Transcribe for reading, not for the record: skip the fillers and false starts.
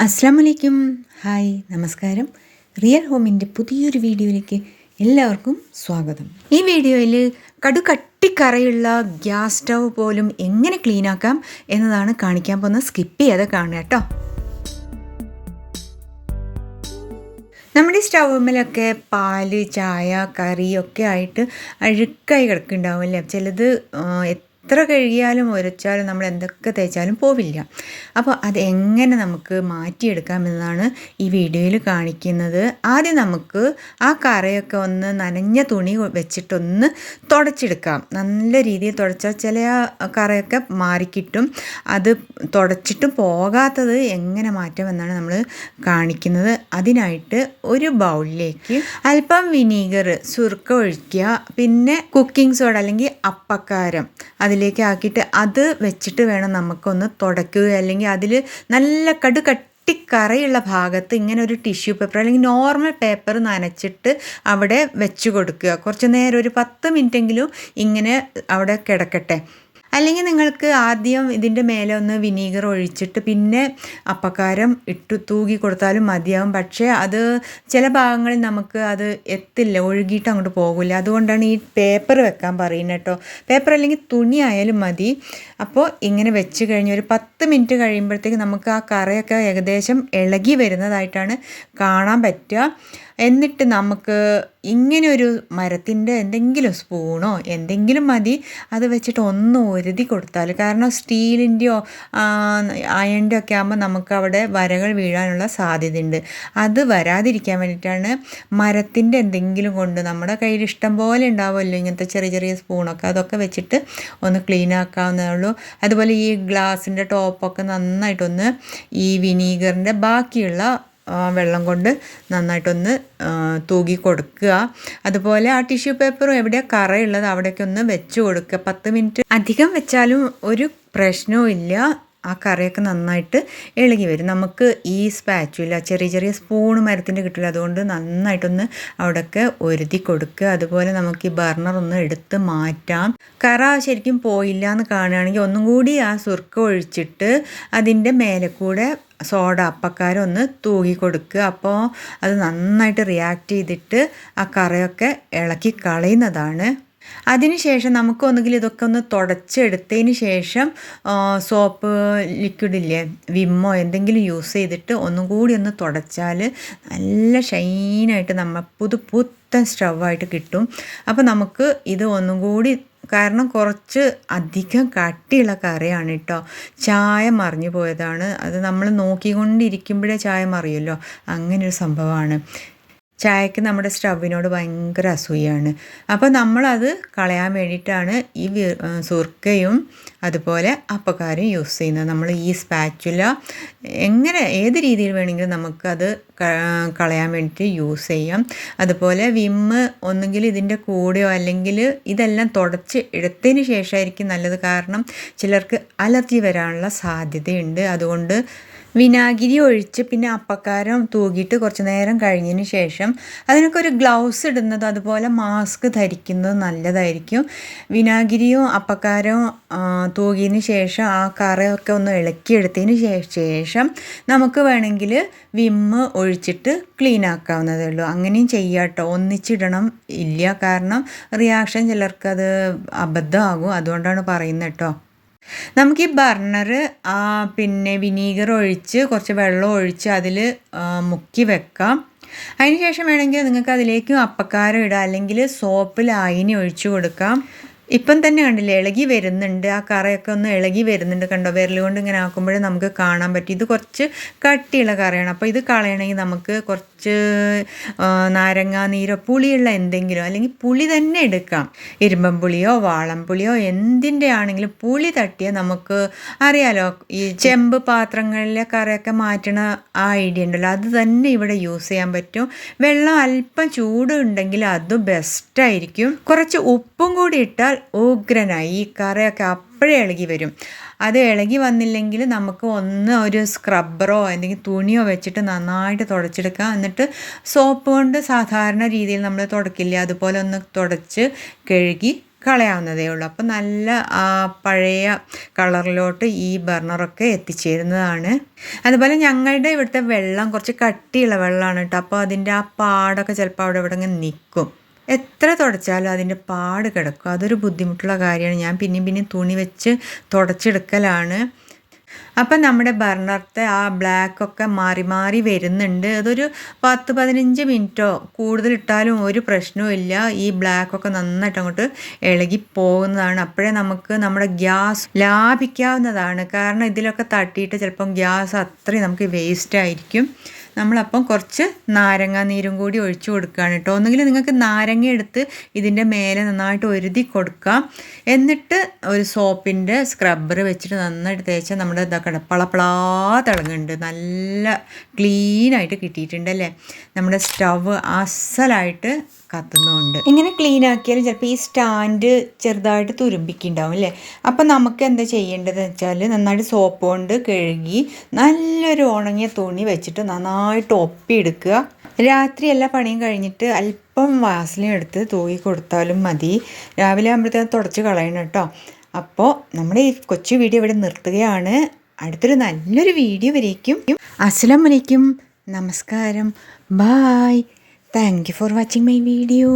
അസ്സലാമലൈക്കും. ഹായ്, നമസ്കാരം. റിയൽ ഹോമിൻ്റെ പുതിയൊരു വീഡിയോയിലേക്ക് എല്ലാവർക്കും സ്വാഗതം. ഈ വീഡിയോയിൽ കടുകട്ടിക്കറയുള്ള ഗ്യാസ് സ്റ്റൗ പോലും എങ്ങനെ ക്ലീനാക്കാം എന്നതാണ് കാണിക്കാൻ പോകുന്നത്. സ്കിപ്പ് ചെയ്യാതെ കാണുക കേട്ടോ. നമ്മുടെ സ്റ്റൗവിലൊക്കെ പാല്, ചായ, കറിയൊക്കെ ആയിട്ട് അഴുക്കായി കിടക്കുന്നുണ്ടാവും അല്ലേ. ചിലത് എത്ര കഴുകിയാലും ഉരച്ചാലും നമ്മൾ എന്തൊക്കെ തേച്ചാലും പോവില്ല. അപ്പോൾ അതെങ്ങനെ നമുക്ക് മാറ്റിയെടുക്കാമെന്നാണ് ഈ വീഡിയോയിൽ കാണിക്കുന്നത്. ആദ്യം നമുക്ക് ആ കറയൊക്കെ ഒന്ന് നനഞ്ഞ തുണി വെച്ചിട്ടൊന്ന് തുടച്ചെടുക്കാം. നല്ല രീതിയിൽ തുടച്ചാൽ ചില കറയൊക്കെ മാറിക്കിട്ടും. അത് തുടച്ചിട്ടും പോകാത്തത് എങ്ങനെ മാറ്റാമെന്നാണ് നമ്മൾ കാണിക്കുന്നത്. അതിനായിട്ട് ഒരു ബൗളിലേക്ക് അല്പം വിനീഗർ, സുർക്ക ഒഴിക്കുക. പിന്നെ കുക്കിംഗ് സോഡ അല്ലെങ്കിൽ അപ്പക്കാരം അതിലേക്ക് ആക്കിയിട്ട് അത് വെച്ചിട്ട് വേണം നമുക്കൊന്ന് തുടയ്ക്കുക. അല്ലെങ്കിൽ അതിൽ നല്ല കറയുള്ള ഭാഗത്ത് ഇങ്ങനെ ഒരു ടിഷ്യൂ പേപ്പർ അല്ലെങ്കിൽ നോർമൽ പേപ്പർ നനച്ചിട്ട് അവിടെ വെച്ച് കൊടുക്കുക. കുറച്ച് നേരം ഒരു 10 മിനിറ്റെങ്കിലും ഇങ്ങനെ അവിടെ കിടക്കട്ടെ. അല്ലെങ്കിൽ നിങ്ങൾക്ക് ആദ്യം ഇതിൻ്റെ മേലെ ഒന്ന് വിനീഗർ ഒഴിച്ചിട്ട് പിന്നെ അപ്പക്കാരം തൂകി കൊടുത്താലും മതിയാവും. പക്ഷേ അത് ചില ഭാഗങ്ങളിൽ നമുക്ക് അത് എത്തില്ല, ഒഴുകിയിട്ട് അങ്ങോട്ട് പോകില്ല. അതുകൊണ്ടാണ് ഈ പേപ്പർ വെക്കാൻ പറയുന്നത് കേട്ടോ. പേപ്പർ അല്ലെങ്കിൽ തുണി ആയാലും മതി. അപ്പോൾ ഇങ്ങനെ വെച്ച് കഴിഞ്ഞ് ഒരു 10 മിനിറ്റ് കഴിയുമ്പോഴത്തേക്ക് നമുക്ക് ആ കറയൊക്കെ ഏകദേശം ഇളകി വരുന്നതായിട്ടാണ് കാണാൻ പറ്റുക. എന്നിട്ട് നമുക്ക് ഇങ്ങനെ ഒരു മരത്തിൻ്റെ എന്തെങ്കിലും സ്പൂണോ എന്തെങ്കിലും മതി, അത് വെച്ചിട്ട് ഒന്ന് ഒരുതി കൊടുത്താൽ. കാരണം സ്റ്റീലിൻ്റെയോ അയണിൻ്റെ ഒക്കെ ആകുമ്പോൾ നമുക്ക് അവിടെ വരകൾ വീഴാനുള്ള സാധ്യതയുണ്ട്. അത് വരാതിരിക്കാൻ വേണ്ടിയിട്ടാണ് മരത്തിൻ്റെ എന്തെങ്കിലും കൊണ്ട്, നമ്മുടെ കയ്യിൽ ഇഷ്ടം പോലെ ഉണ്ടാവുമല്ലോ ഇങ്ങനത്തെ ചെറിയ ചെറിയ സ്പൂണൊക്കെ, അതൊക്കെ വെച്ചിട്ട് ഒന്ന് ക്ലീൻ ആക്കാവുന്നതേ ഉള്ളൂ. അതുപോലെ ഈ ഗ്ലാസിൻ്റെ ടോപ്പൊക്കെ നന്നായിട്ടൊന്ന് ഈ വിനീഗറിൻ്റെ ബാക്കിയുള്ള വെള്ളം കൊണ്ട് നന്നായിട്ടൊന്ന് തൂകി കൊടുക്കുക. അതുപോലെ ആ ടിഷ്യൂ പേപ്പറും എവിടെയാണ് കറയുള്ളത് അവിടേക്ക് ഒന്ന് വെച്ച് കൊടുക്കുക. 10 മിനിറ്റ് അധികം വെച്ചാലും ഒരു പ്രശ്നവും ഇല്ല. ആ കറിയൊക്കെ നന്നായിട്ട് ഇളകി വരും. നമുക്ക് ഈ സ്പാച്ചുല ചെറിയ ചെറിയ സ്പൂൺ മരത്തിൻ്റെ കിട്ടില്ല, അതുകൊണ്ട് നന്നായിട്ടൊന്ന് അവിടെയൊക്കെ ഒരുതി കൊടുക്കുക. അതുപോലെ നമുക്ക് ഈ ബർണർ ഒന്ന് എടുത്ത് മാറ്റാം. കറ ശരിക്കും പോയില്ല എന്ന് കാണുകയാണെങ്കിൽ ഒന്നും കൂടി ആ സുർക്ക ഒഴിച്ചിട്ട് അതിൻ്റെ മേലെ കൂടെ സോഡ അപ്പക്കാരം ഒന്ന് തൂകി കൊടുക്കുക. അപ്പോൾ അത് നന്നായിട്ട് റിയാക്ട് ചെയ്തിട്ട് ആ കറയൊക്കെ ഇളക്കി കളയുന്നതാണ്. അതിനുശേഷം നമുക്ക് ഒന്നുകിൽ ഇതൊക്കെ ഒന്ന് തുടച്ചെടുത്തതിന് ശേഷം സോപ്പ് ലിക്വിഡില്ലേ, വിമ്മോ എന്തെങ്കിലും യൂസ് ചെയ്തിട്ട് ഒന്നും കൂടി ഒന്ന് തുടച്ചാൽ നല്ല ഷൈനായിട്ട് നമ്മൾ പുത്തൻ സ്റ്റൗവായിട്ട് കിട്ടും. അപ്പോൾ നമുക്ക് ഇത് ഒന്നും കൂടി, കാരണം കുറച്ച് അധികം കട്ടിയുള്ള കറിയാണ് കേട്ടോ. ചായ മറിഞ്ഞു പോയതാണ്. അത് നമ്മൾ നോക്കിക്കൊണ്ടിരിക്കുമ്പോഴേ ചായ മറിയുമല്ലോ, അങ്ങനൊരു സംഭവമാണ്. ചായക്ക് നമ്മുടെ സ്റ്റൗവിനോട് ഭയങ്കര അസൂയാണ്. അപ്പോൾ നമ്മളത് കളയാൻ വേണ്ടിയിട്ടാണ് ഈ സുർക്കയും അതുപോലെ അപ്പക്കാരം യൂസ് ചെയ്യുന്നത്. നമ്മൾ ഈ സ്പാച്ചുല ഏത് രീതിയിൽ വേണമെങ്കിലും നമുക്കത് കളയാൻ വേണ്ടിയിട്ട് യൂസ് ചെയ്യാം. അതുപോലെ വിമ്മ് ഒന്നുകിൽ ഇതിൻ്റെ കൂടെയോ അല്ലെങ്കിൽ ഇതെല്ലാം തുടച്ച് എടുത്തതിന് ശേഷമായിരിക്കും നല്ലത്. കാരണം ചിലർക്ക് അലർജി വരാനുള്ള സാധ്യതയുണ്ട്. അതുകൊണ്ട് വിനാഗിരി ഒഴിച്ച് പിന്നെ അപ്പക്കാരം തൂകിയിട്ട് കുറച്ച് നേരം കഴിഞ്ഞതിന് ശേഷം അതിനൊക്കെ ഒരു ഗ്ലൗസ് ഇടുന്നത്, അതുപോലെ മാസ്ക് ധരിക്കുന്നത് നല്ലതായിരിക്കും. വിനാഗിരിയും അപ്പക്കാരവും തൂകിയതിന് ശേഷം ആ കറയൊക്കെ ഒന്ന് ഇളക്കിയെടുത്തതിന് ശേഷം നമുക്ക് വേണമെങ്കിൽ വിമ്മ് ഒഴിച്ചിട്ട് ക്ലീൻ ആക്കാവുന്നതേ ഉള്ളൂ. അങ്ങനെയും ചെയ്യാം കേട്ടോ. ഒന്നിച്ചിടണം ഇല്ല, കാരണം റിയാക്ഷൻ ചിലർക്കത് അബദ്ധമാകും. അതുകൊണ്ടാണ് പറയുന്നത് കേട്ടോ. നമുക്ക് ഈ ബർണർ പിന്നെ വിനീഗർ ഒഴിച്ച് കുറച്ച് വെള്ളം ഒഴിച്ച് അതിൽ മുക്കി വെക്കാം. അതിന് ശേഷം വേണമെങ്കിൽ നിങ്ങൾക്ക് അതിലേക്ക് അപ്പക്കാരം ഇടാം, അല്ലെങ്കിൽ സോപ്പ് ലായനി ഒഴിച്ചു കൊടുക്കാം. ഇപ്പം തന്നെ കണ്ടില്ലേ, ഇളകി വരുന്നുണ്ട്. ആ കറയൊക്കെ ഒന്ന് ഇളകി വരുന്നുണ്ട്, കണ്ടോ. വിരൽ കൊണ്ട് ഇങ്ങനെ ആക്കുമ്പോഴേ നമുക്ക് കാണാൻ പറ്റും. ഇത് കുറച്ച് കട്ടിയുള്ള കറയാണ്. അപ്പോൾ ഇത് കളയണമെങ്കിൽ നമുക്ക് കുറച്ച് നാരങ്ങാ നീരോ പുളിയുള്ള എന്തെങ്കിലും, അല്ലെങ്കിൽ പുളി തന്നെ എടുക്കാം. ഇരുമ്പൻ പുളിയോ വാളംപുളിയോ എന്തിൻ്റെ ആണെങ്കിലും പുളി തട്ടിയാൽ നമുക്ക് അറിയാലോ, ഈ ചെമ്പ് പാത്രങ്ങളിലെ കറയൊക്കെ മാറ്റണ ആ ഐഡിയ ഉണ്ടല്ലോ, അത് തന്നെ ഇവിടെ യൂസ് ചെയ്യാൻ പറ്റും. വെള്ളം അല്പം ചൂട് ഉണ്ടെങ്കിൽ അത് ബെസ്റ്റായിരിക്കും. കുറച്ച് ഉപ്പും കൂടി ഇട്ടാൽ ഉഗ്രനായി. ഈ കറയൊക്കെ അപ്പോഴേ ഇളകി വരും. അത് ഇളകി വന്നില്ലെങ്കിൽ നമുക്ക് ഒരു സ്ക്രബ്ബറോ എന്തെങ്കിലും തുണിയോ വെച്ചിട്ട് നന്നായിട്ട് തുടച്ചെടുക്കാം. എന്നിട്ട് സോപ്പ് കൊണ്ട് സാധാരണ രീതിയിൽ നമ്മൾ തുടക്കില്ല, അതുപോലെ ഒന്ന് തുടച്ച് കഴുകി കളയാവുന്നതേ ഉള്ളൂ. അപ്പോൾ നല്ല പഴയ കളറിലോട്ട് ഈ ബർണറൊക്കെ എത്തിച്ചേരുന്നതാണ്. അതുപോലെ ഞങ്ങളുടെ ഇവിടുത്തെ വെള്ളം കുറച്ച് കട്ടിയുള്ള വെള്ളമാണ് കേട്ടോ. അപ്പോൾ അതിൻ്റെ ആ പാടൊക്കെ ചിലപ്പോൾ അവിടെ ഇവിടെ ഇങ്ങനെ നിൽക്കും. എത്ര തുടച്ചാലും അതിൻ്റെ പാട് കിടക്കും. അതൊരു ബുദ്ധിമുട്ടുള്ള കാര്യമാണ്. ഞാൻ പിന്നെയും തുണി വെച്ച് തുടച്ചെടുക്കലാണ്. അപ്പം നമ്മുടെ ബർണറിൻ്റെ ആ ബ്ലാക്കൊക്കെ മാറി മാറി വരുന്നുണ്ട്. അതൊരു 10-15 മിനിറ്റോ കൂടുതലിട്ടാലും ഒരു പ്രശ്നവും ഇല്ല. ഈ ബ്ലാക്കൊക്കെ നന്നായിട്ട് അങ്ങോട്ട് ഇളകി പോകുന്നതാണ്. അപ്പോഴേ നമുക്ക് നമ്മുടെ ഗ്യാസ് ലാഭിക്കാവുന്നതാണ്. കാരണം ഇതിലൊക്കെ തട്ടിയിട്ട് ചിലപ്പം ഗ്യാസ് അത്രയും നമുക്ക് വേസ്റ്റ് ആയിരിക്കും. നമ്മളപ്പം കുറച്ച് നാരങ്ങ നീരും കൂടി ഒഴിച്ചു കൊടുക്കുകയാണ് കേട്ടോ. ഒന്നുകിൽ നിങ്ങൾക്ക് നാരങ്ങ എടുത്ത് ഇതിൻ്റെ മേലെ നന്നായിട്ട് ഒരുതി കൊടുക്കാം. എന്നിട്ട് ഒരു സോപ്പിൻ്റെ സ്ക്രബ്ബർ വെച്ചിട്ട് നന്നായിട്ട് തേച്ചാൽ നമ്മുടെ ഇതൊക്കെ പളപ്പളാ തിളങ്ങുന്നുണ്ട്. നല്ല ക്ലീനായിട്ട് കിട്ടിയിട്ടുണ്ടല്ലേ. നമ്മുടെ സ്റ്റവ് അസലായിട്ട് കത്തുന്നുണ്ട്. ഇങ്ങനെ ക്ലീൻ ആക്കിയാൽ ചിലപ്പോൾ ഈ സ്റ്റാൻഡ് ചെറുതായിട്ട് തുരുമ്പിക്കുണ്ടാവും അല്ലേ. അപ്പം നമുക്ക് എന്താ ചെയ്യേണ്ടതെന്ന് വെച്ചാൽ നന്നായിട്ട് സോപ്പ് കൊണ്ട് കഴുകി നല്ലൊരു ഉണങ്ങിയ തുണി വെച്ചിട്ട് നന്നായിട്ട് ഒപ്പിയെടുക്കുക. രാത്രി എല്ലാ പണിയും കഴിഞ്ഞിട്ട് അല്പം വാസലിൻ എടുത്ത് തൂക്കി കൊടുത്താലും മതി. രാവിലെ ആകുമ്പോഴത്തേക്കും തുടച്ച് കളയണം കേട്ടോ. അപ്പോൾ നമ്മുടെ ഈ കൊച്ചു വീഡിയോ ഇവിടെ നിർത്തുകയാണ്. അടുത്തൊരു നല്ലൊരു വീഡിയോ വരേക്കും. അസ്സലാമു അലൈക്കും, നമസ്കാരം, bye. Thank you for watching my video.